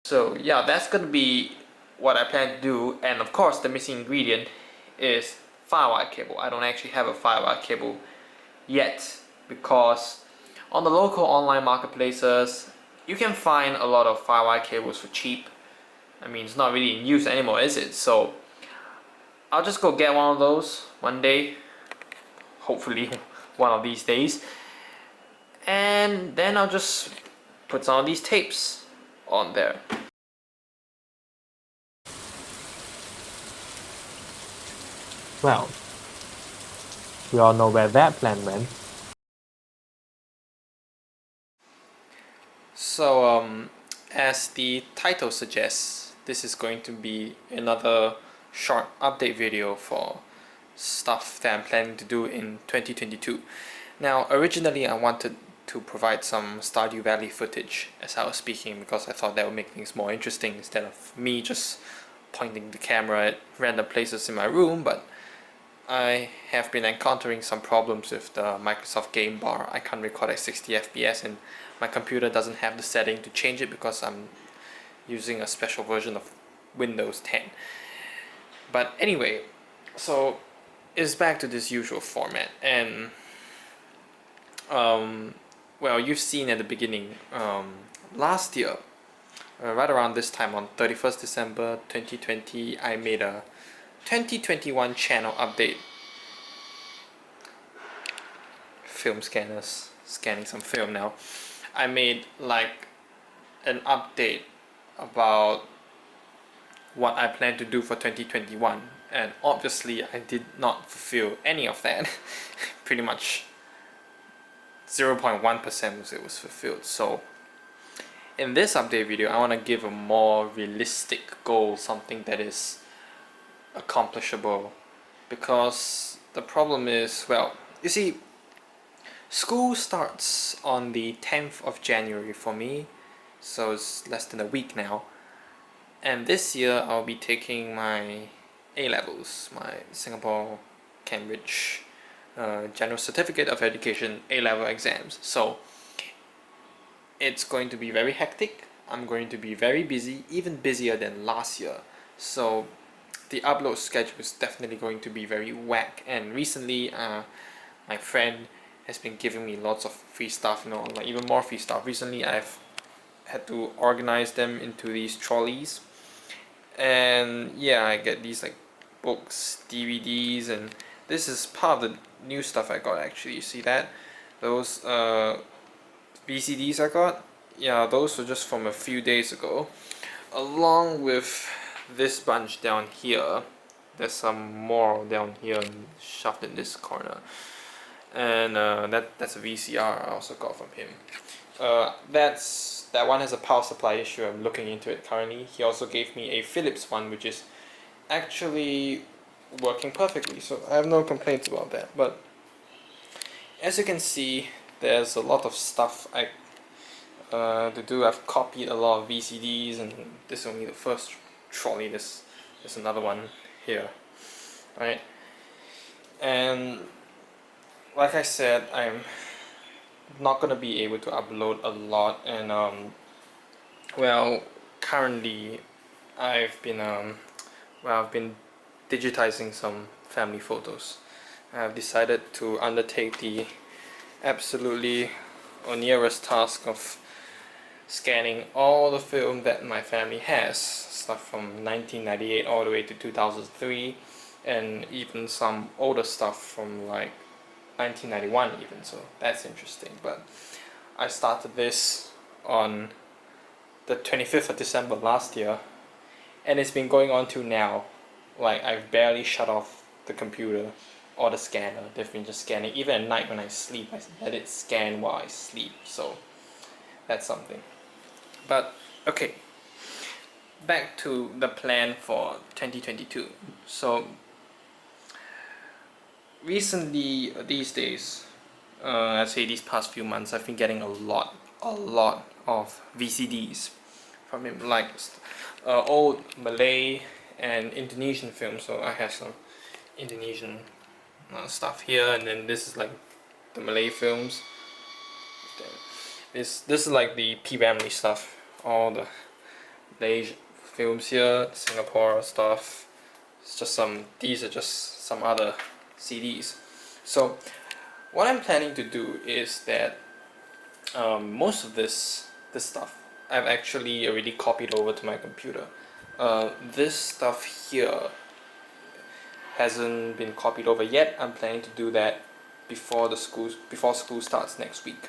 So yeah, that's gonna be what I plan to do, and of course the missing ingredient is firewire cable. I don't actually have a firewire cable yet because on the local online marketplaces you can find a lot of firewire cables for cheap. I mean, it's not really in use anymore, is it? So I'll just go get one of those one day, hopefully one of these days, and then I'll just put some of these tapes on there. Well, we all know where that plan went. So, as the title suggests, this is going to be another short update video for stuff that I'm planning to do in 2022. Now, originally I wanted to provide some Stardew Valley footage as I was speaking because I thought that would make things more interesting instead of me just pointing the camera at random places in my room, but I have been encountering some problems with the Microsoft Game Bar. I can't record at 60 FPS and my computer doesn't have the setting to change it because I'm using a special version of Windows 10. But anyway, so it's back to this usual format, and well, you've seen at the beginning, last year, right around this time on 31st December 2020, I made a 2021 channel update. Film scanners, scanning some film now. I made like an update about what I plan to do for 2021, and obviously I did not fulfill any of that. Pretty much 0.1% it was fulfilled. So in this update video, I want to give a more realistic goal, something that is accomplishable, because the problem is, well, you see, school starts on the 10th of January for me, so it's less than a week now, and this year I'll be taking my A-levels, my Singapore Cambridge General Certificate of Education A-level exams. So it's going to be very hectic. I'm going to be very busy, even busier than last year. So the upload schedule is definitely going to be very whack. And recently, my friend has been giving me lots of free stuff, you know, like even more free stuff. Recently, I've had to organize them into these trolleys, and yeah, I get these like books, DVDs, and this is part of the new stuff I got actually. You see that? Those VCDs I got? Yeah, those were just from a few days ago. Along with this bunch down here. There's some more down here shoved in this corner. And that's a VCR I also got from him. That one has a power supply issue. I'm looking into it currently. He also gave me a Philips one, which is actually working perfectly, so I have no complaints about that. But as you can see, there's a lot of stuff to do. I've copied a lot of VCDs, and this is only the first trolley. There's another one here, right? And like I said, I'm not gonna be able to upload a lot, and well, currently I've been digitizing some family photos. I've decided to undertake the absolutely onerous task of scanning all the film that my family has, stuff from 1998 all the way to 2003, and even some older stuff from like 1991 even, so that's interesting. But I started this on the 25th of December last year, and it's been going on to now. Like, I've barely shut off the computer or the scanner. They've been just scanning. Even at night when I sleep, I let it scan while I sleep, so that's something. But okay, back to the plan for 2022. So recently, these days, I'd say these past few months, I've been getting a lot of VCDs from him, like old Malay and Indonesian films. So I have some Indonesian stuff here, and then this is like the Malay films. This is like the P-Family stuff, all the Malaysia films here, Singapore stuff. It's just these are just some other CDs. So what I'm planning to do is that most of this stuff I've actually already copied over to my computer. This stuff here hasn't been copied over yet. I'm planning to do that before school starts next week.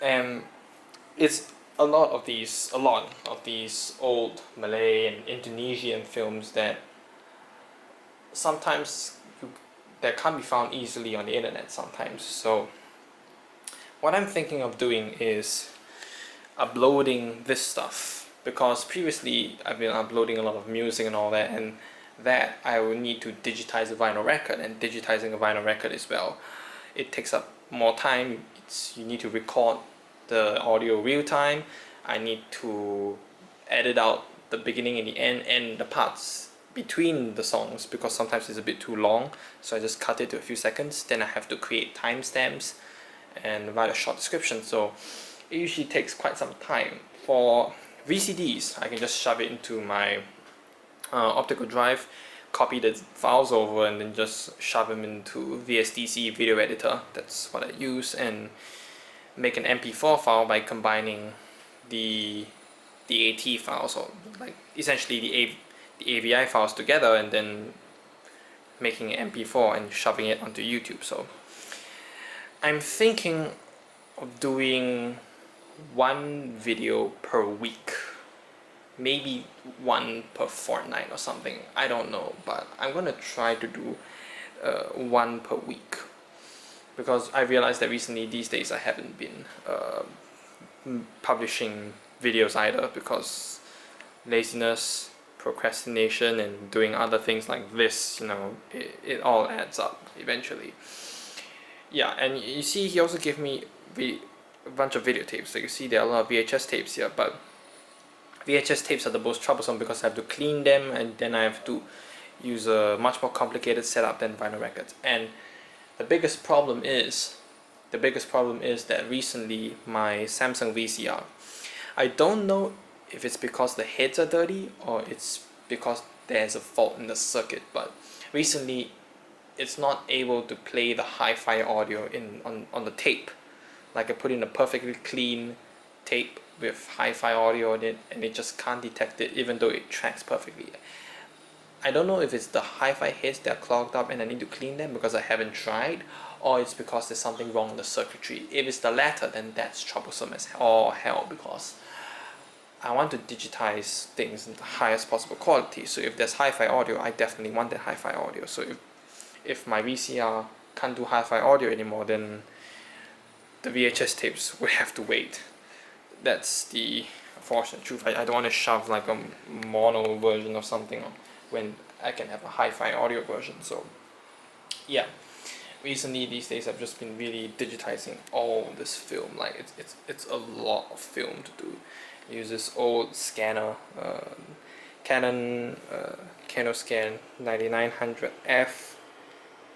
And it's a lot of these old Malay and Indonesian films that sometimes that can't be found easily on the internet sometimes. So what I'm thinking of doing is uploading this stuff, because previously I've been uploading a lot of music and all that, and that I will need to digitize a vinyl record, and digitizing a vinyl record as well, it takes up more time. You need to record the audio real time. I need to edit out the beginning and the end and the parts between the songs, because sometimes it's a bit too long, so I just cut it to a few seconds. Then I have to create timestamps and write a short description, so it usually takes quite some time. For VCDs, I can just shove it into my optical drive, copy the files over, and then just shove them into VSDC video editor. That's what I use, and make an MP4 file by combining the AT files, or like essentially the AVI files together, and then making an MP4 and shoving it onto YouTube. So I'm thinking of doing one video per week, maybe one per fortnight or something. I don't know, but I'm gonna try to do one per week, because I realized that recently these days I haven't been publishing videos either, because laziness, procrastination, and doing other things like this, it all adds up eventually. Yeah, and you see he also gave me a bunch of videotapes. So you see there are a lot of VHS tapes here, but VHS tapes are the most troublesome because I have to clean them, and then I have to use a much more complicated setup than vinyl records. And the biggest problem is that recently my Samsung VCR, I don't know if it's because the heads are dirty or it's because there's a fault in the circuit, but recently it's not able to play the hi-fi audio on the tape. Like I put in a perfectly clean tape with hi-fi audio in it, and it just can't detect it even though it tracks perfectly. I don't know if it's the hi-fi heads that are clogged up and I need to clean them because I haven't tried, or it's because there's something wrong in the circuitry. If it's the latter, then that's troublesome as all hell, because I want to digitize things in the highest possible quality. So if there's hi-fi audio, I definitely want that hi-fi audio. So if my VCR can't do hi-fi audio anymore, then the VHS tapes will have to wait. That's the unfortunate truth. I don't want to shove like a mono version of something when I can have a hi-fi audio version. So yeah, recently these days I've just been really digitizing all this film. Like it's a lot of film to do. I use this old scanner, Canon CanoScan 9900F,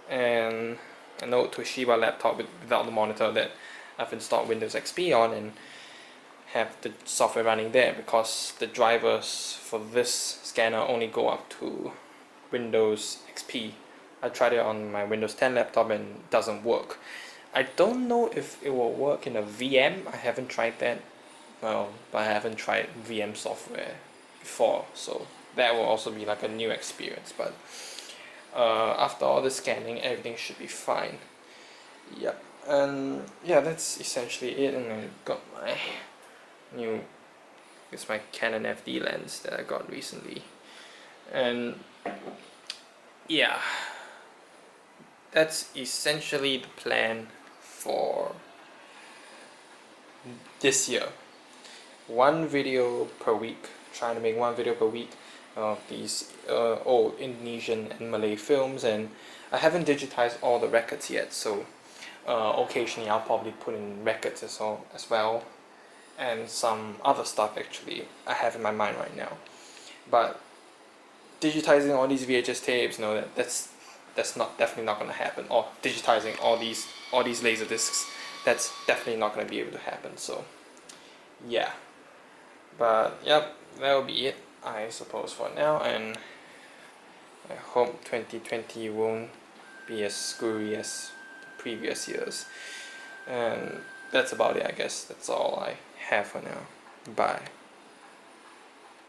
and an old Toshiba laptop without the monitor that I've installed Windows XP on, and have the software running there, because the drivers for this scanner only go up to Windows XP. I tried it on my Windows 10 laptop and it doesn't work. I don't know if it will work in a VM. I haven't tried that. Well, but I haven't tried VM software before, so that will also be like a new experience. But after all the scanning, everything should be fine. Yep. And yeah, that's essentially it. And I got my it's my Canon FD lens that I got recently, and yeah, that's essentially the plan for this year. One video per week, trying to make one video per week of these old Indonesian and Malay films, and I haven't digitized all the records yet, so occasionally I'll probably put in records as well, and some other stuff actually I have in my mind right now. But digitizing all these VHS tapes, that's definitely not going to happen. Or digitizing all these laser discs, that's definitely not going to be able to happen. So yeah, But yep, that will be it, I suppose, for now, and I hope 2020 won't be as screwy as the previous years. And that's about it, I guess. That's all I have for now. Bye.